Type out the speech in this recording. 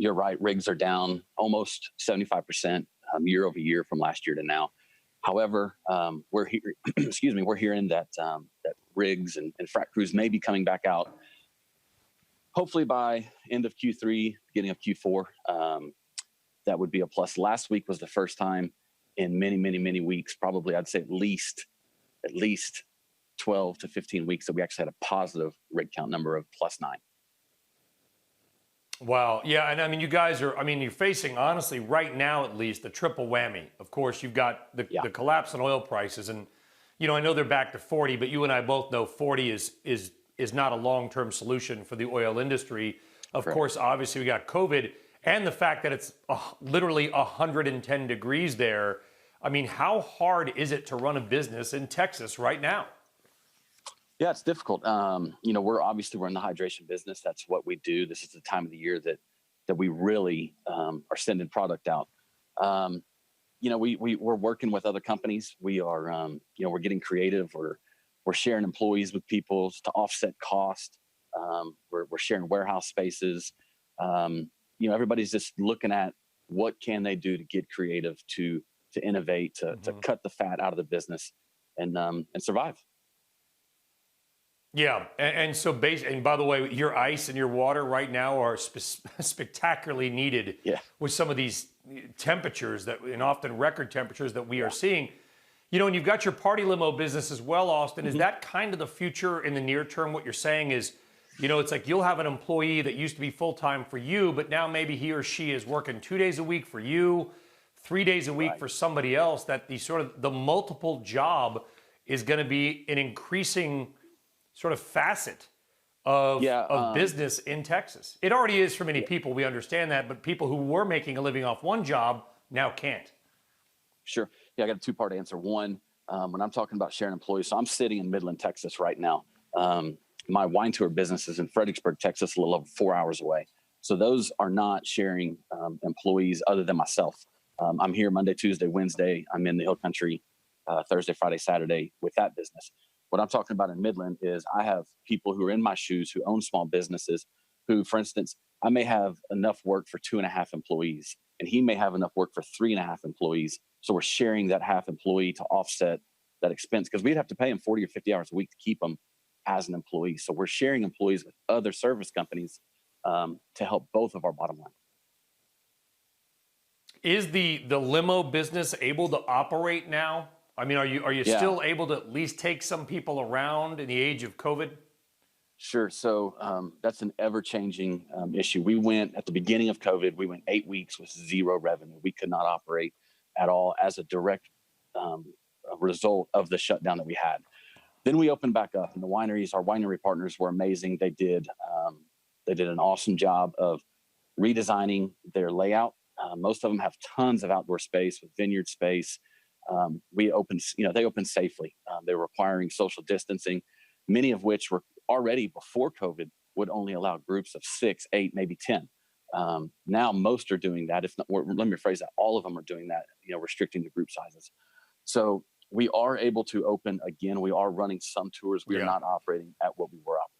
you're right. Rigs are down almost 75% year over year from last year to now. However, we're here, excuse me, we're hearing that that rigs and frac crews may be coming back out. Hopefully by end of Q3, beginning of Q4, that would be a plus. Last week was the first time in many, many, many weeks, probably I'd say at least 12 to 15 weeks that we actually had a positive rig count number of +9. Wow. Yeah. And I mean, you guys are, I mean, you're facing, honestly, right now at least, the triple whammy. Of course, you've got the collapse in oil prices. And, you know, I know they're back to 40, but you and I both know 40 is not a long-term solution for the oil industry. Of course, obviously, we got COVID and the fact that it's literally 110 degrees there. I mean, how hard is it to run a business in Texas right now? Yeah, it's difficult. You know, we're in the hydration business. That's what we do. This is the time of the year that we really are sending product out. You know, we're working with other companies. We are, you know, we're getting creative. We're sharing employees with people to offset cost. We're sharing warehouse spaces. You know, everybody's just looking at what can they do to get creative, to innovate, to cut the fat out of the business, and survive. Yeah, and so and by the way, your ice and your water right now are spectacularly needed with some of these temperatures and often record temperatures that we are seeing. You know, and you've got your party limo business as well, Austin. Is that kind of the future in the near term? What you're saying is, you know, it's like you'll have an employee that used to be full-time for you, but now maybe he or she is working 2 days a week for you, 3 days a week for somebody else, that the multiple job is going to be an increasing sort of facet of business in Texas. It already is for many people, we understand that, but people who were making a living off one job now can't. Sure. Yeah, I got a two-part answer. One, when I'm talking about sharing employees, so I'm sitting in Midland, Texas right now. My wine tour business is in Fredericksburg, Texas, a little over 4 hours away. So those are not sharing employees other than myself. I'm here Monday, Tuesday, Wednesday. I'm in the Hill Country Thursday, Friday, Saturday with that business. What I'm talking about in Midland is I have people who are in my shoes who own small businesses who, for instance, I may have enough work for 2.5 employees and he may have enough work for 3.5 employees. So we're sharing that half employee to offset that expense because we'd have to pay them 40 or 50 hours a week to keep them as an employee. So we're sharing employees with other service companies to help both of our bottom line. Is the limo business able to operate now? I mean, are you still able to at least take some people around in the age of COVID? Sure. So that's an ever-changing issue. We went at the beginning of COVID, we went 8 weeks with zero revenue. We could not operate at all as a direct result of the shutdown that we had. Then we opened back up, and the wineries, our winery partners were amazing. They did an awesome job of redesigning their layout. Most of them have tons of outdoor space with vineyard space. They opened safely. They were requiring social distancing, many of which were already before COVID would only allow groups of 6, 8, maybe 10. Now most are doing that. If not, let me rephrase that. All of them are doing that, restricting the group sizes. So we are able to open again. We are running some tours. We are not operating at what we were operating.